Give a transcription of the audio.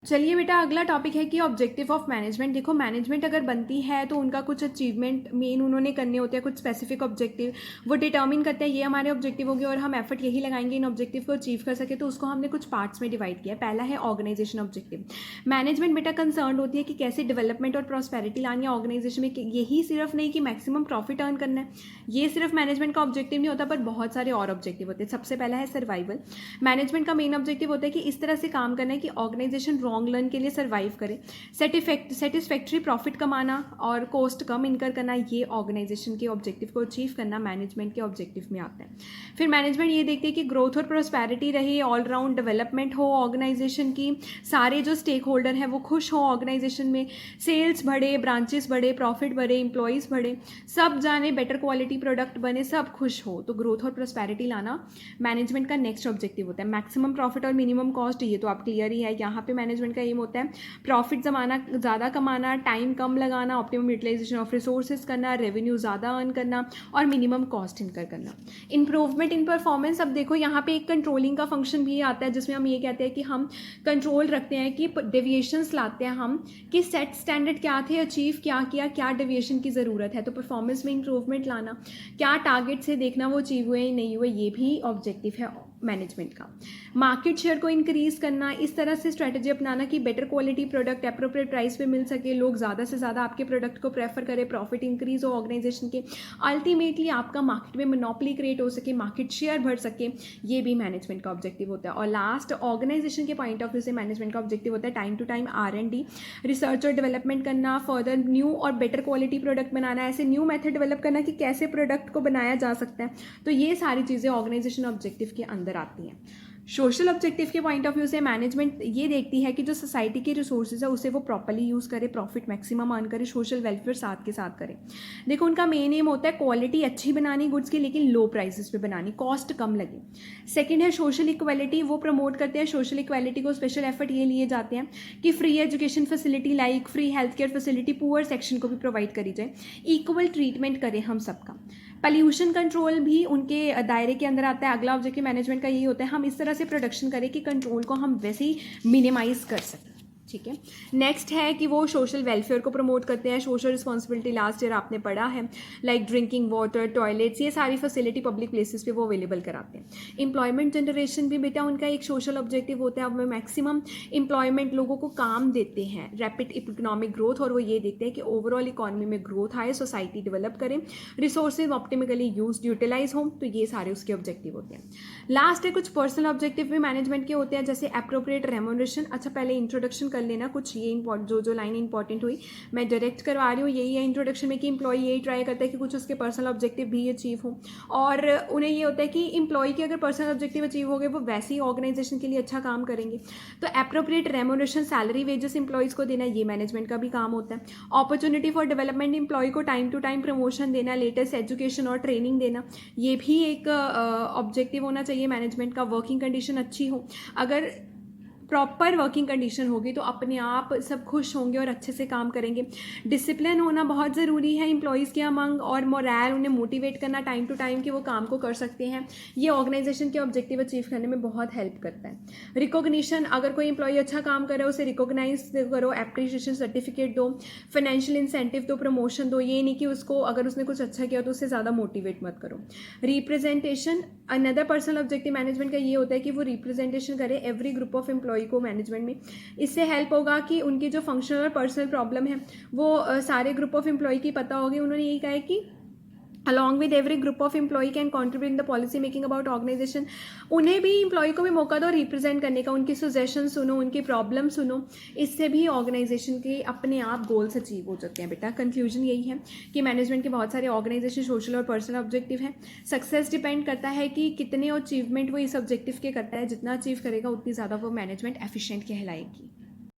चलिए बेटा, अगला टॉपिक है कि ऑब्जेक्टिव ऑफ मैनेजमेंट। देखो, मैनेजमेंट अगर बनती है तो उनका कुछ अचीवमेंट मेन उन्होंने करने होते हैं, कुछ स्पेसिफिक ऑब्जेक्टिव वो डिटर्मिन करते हैं, ये हमारे ऑब्जेक्टिव हो गए और हम एफर्ट यही लगाएंगे इन ऑब्जेक्टिव को अचीव कर सके। तो उसको हमने कुछ पार्ट्स में डिवाइड किया। पहला है ऑर्गेनाइजेशन ऑब्जेक्टिव। मैनेजमेंट बेटा कंसर्न होती है कि कैसे डेवलपमेंट और प्रॉस्पेरिटी लानी है ऑर्गेनाइजेशन में। यही सिर्फ नहीं कि मैक्सिमम प्रॉफिट अर्न करना है, ये सिर्फ मैनेजमेंट का ऑब्जेक्टिव नहीं होता, पर बहुत सारे और ऑब्जेक्टिव होते हैं। सबसे पहला है सर्वाइवल। मैनेजमेंट का मेन ऑब्जेक्टिव होता है कि इस तरह से काम करना है कि ऑर्गेनाइजेशन लॉन्ग रन के लिए सर्वाइव करे, सेटिस्फैक्ट्री प्रॉफिट कमाना और कॉस्ट कम इनकर करना, ये ऑर्गेनाइजेशन के ऑब्जेक्टिव को अचीव करना मैनेजमेंट के ऑब्जेक्टिव में आता है। फिर मैनेजमेंट ये देखते हैं कि ग्रोथ और प्रोस्पेरिटी रहे, ऑलराउंड डेवलपमेंट हो ऑर्गेनाइजेशन की, सारे जो स्टेक होल्डर हैं वो खुश हो ऑर्गेनाइजेशन में, सेल्स बढ़े, ब्रांचेस बढ़े, प्रॉफिट बढ़े, एम्प्लॉयज़ बढ़े, सब जाने, बेटर क्वालिटी प्रोडक्ट बने, सब खुश हो। तो ग्रोथ और प्रोस्पेरिटी लाना मैनेजमेंट का नेक्स्ट ऑब्जेक्टिव होता है। मैक्सिमम प्रॉफिट और मिनिमम कॉस्ट, ये तो आप क्लियर ही है, यहाँ पे मैनेजमेंट का एम होता है प्रॉफिट जमाना, ज़्यादा कमाना, टाइम कम लगाना, ऑप्टिमम यूटिलाइजेशन ऑफ रिसोर्सेज करना, रेवेन्यू ज़्यादा अर्न करना और मिनिमम कॉस्ट इनकर करना। इंप्रूवमेंट इन परफॉर्मेंस, अब देखो यहाँ पे एक कंट्रोलिंग का फंक्शन भी आता है, जिसमें हम ये कहते हैं कि हम कंट्रोल रखते हैं कि डेविएशंस लाते हैं हम, कि सेट स्टैंडर्ड क्या थे, अचीव क्या किया, क्या डेविएशन की ज़रूरत है। तो परफॉर्मेंस में इंप्रूवमेंट लाना, क्या टारगेट से देखना वो अचीव हुए या नहीं हुए, ये भी ऑब्जेक्टिव है मैनेजमेंट का। मार्केट शेयर को इंक्रीज करना, इस तरह से स्ट्रेटजी अपनाना कि better quality product appropriate price पे मिल सके, लोग ज़्यादा से ज़्यादा आपके प्रोडक्ट को प्रेफर करें, प्रॉफिट इंक्रीज हो ऑर्गेनाइजेशन के, अल्टीमेटली आपका मार्केट में मोनोपोली क्रिएट हो सके, मार्केट शेयर बढ़ सके, ये भी मैनेजमेंट का ऑब्जेक्टिव होता है। और लास्ट, ऑर्गेनाइजेशन के पॉइंट ऑफ व्यू से मैनेजमेंट का ऑब्जेक्टिव होता है time to time R&D, research और डेवलपमेंट करना, फर्दर न्यू और बेटर क्वालिटी प्रोडक्ट बनाना, ऐसे न्यू मेथड डेवलप करना कि कैसे प्रोडक्ट को बनाया जा सकता है। तो ये सारी चीज़ें ऑर्गेनाइजेशन ऑब्जेक्टिव के अंदर आती हैं। सोशल ऑब्जेक्टिव के पॉइंट ऑफ व्यू से मैनेजमेंट ये देखती है कि जो सोसाइटी के रिसोर्सेज है उसे वो प्रॉपर्ली यूज़ करे, प्रॉफिट मैक्सिमम अर्न करे, सोशल वेलफेयर साथ के साथ करे। देखो, उनका मेन एम होता है क्वालिटी अच्छी बनानी गुड्स की, लेकिन लो प्राइसेस पे बनानी, कॉस्ट कम लगे। सेकंड है सोशल इक्वालिटी, वो प्रमोट करते हैं सोशल इक्वालिटी को, स्पेशल एफर्ट ये लिए जाते हैं कि free education facility like free health care facility poor section को भी प्रोवाइड करी जाए, इक्वल ट्रीटमेंट करें हम सबका। पॉल्यूशन कंट्रोल भी उनके दायरे के अंदर आता है। अगला ऑब्जेक्टिव मैनेजमेंट का यही होता है हम इस तरह से प्रोडक्शन करें कि कंट्रोल को हम वैसे ही मिनिमाइज कर सकें। ठीक है, नेक्स्ट है कि वो सोशल वेलफेयर को प्रमोट करते हैं, सोशल रिस्पॉन्सिबिलिटी लास्ट ईयर आपने पढ़ा है, लाइक ड्रिंकिंग वाटर, टॉयलेट्स, ये सारी फैसिलिटी पब्लिक प्लेसेस पे वो अवेलेबल कराते हैं। एम्प्लॉयमेंट जनरेशन भी बेटा उनका एक सोशल ऑब्जेक्टिव होता है, अब वो मैक्सिमम एम्प्लॉयमेंट, लोगों को काम देते हैं, रैपिड इकोनॉमिक ग्रोथ, और वो ये देखते हैं कि ओवरऑल इकॉनमी में ग्रोथ आए, सोसाइटी डेवलप करें, रिसोर्सेज ऑप्टिमिकली यूज यूटिलाइज हो, तो ये सारे उसके ऑब्जेक्टिव होते हैं। लास्ट है कुछ पर्सनल ऑब्जेक्टिव भी मैनेजमेंट के होते हैं, जैसे एप्रोप्रिएट रेम्यूनरेशन। अच्छा, पहले इंट्रोडक्शन कर लेना कुछ, ये जो लाइन इंपॉर्टेंट हुई मैं डायरेक्ट करवा रही हूँ, यही है इंट्रोडक्शन में कि एम्प्लॉय यही ट्राई करता है कि कुछ उसके पर्सनल ऑब्जेक्टिव भी अचीव हो, और उन्हें ये होता है कि एम्प्लॉय के अगर पर्सनल ऑब्जेक्टिव अचीव हो गए वो वैसे ही ऑर्गेनाइजेशन के लिए अच्छा काम करेंगे। तो appropriate remuneration, salary wages employees को देना, ये मैनेजमेंट का भी काम होता है। अपॉर्चुनिटी फॉर डेवलपमेंट, एम्प्लॉय को टाइम टू टाइम प्रमोशन देना, लेटेस्ट एजुकेशन और ट्रेनिंग देना, ये भी एक ऑब्जेक्टिव होना चाहिए मैनेजमेंट का। वर्किंग कंडीशन अच्छी हो, अगर प्रॉपर वर्किंग कंडीशन होगी तो अपने आप सब खुश होंगे और अच्छे से काम करेंगे। डिसिप्लिन होना बहुत ज़रूरी है एम्प्लॉयज़ के अमंग, और मोरल, उन्हें मोटिवेट करना टाइम टू टाइम कि वो काम को कर सकते हैं, ये ऑर्गेनाइजेशन के ऑब्जेक्टिव अचीव करने में बहुत हेल्प करता है। रिकॉग्निशन, अगर कोई एम्प्लॉय अच्छा काम करे उसे रिकॉग्नाइज करो, एप्रिसिएशन सर्टिफिकेट दो, फाइनेंशियल इंसेंटिव दो, प्रमोशन दो, ये नहीं कि उसको अगर उसने कुछ अच्छा किया तो उससे ज़्यादा मोटिवेट मत करो। Representation, another personal objective management का ये होता है कि वो रिप्रेजेंटेशन करे एवरी ग्रुप ऑफ एम्प्लॉय को मैनेजमेंट में। इससे हेल्प होगा कि उनकी जो फंक्शनल और पर्सनल प्रॉब्लम है वो सारे ग्रुप ऑफ एम्प्लॉय की पता होगी। उन्होंने यही कहा है कि along with every group of employee can contribute in the policy making about organization, उन्हें भी एम्प्लॉय को भी मौका दो रिप्रेजेंट करने का, उनकी सजेशन सुनो, उनकी प्रॉब्लम सुनो, इससे भी ऑर्गेनाइजेशन के अपने आप गोल्स अचीव हो सकते हैं। बेटा कंक्लूजन यही है कि मैनेजमेंट के बहुत सारे ऑर्गेनाइजेशन सोशल और पर्सनल ऑब्जेक्टिव हैं। सक्सेस डिपेंड करता है कि कितने अचीवमेंट वो इस ऑब्जेक्टिव के करता है, जितना अचीव करेगा उतनी ज़्यादा वो मैनेजमेंट एफिशिएंट कहलाएगी।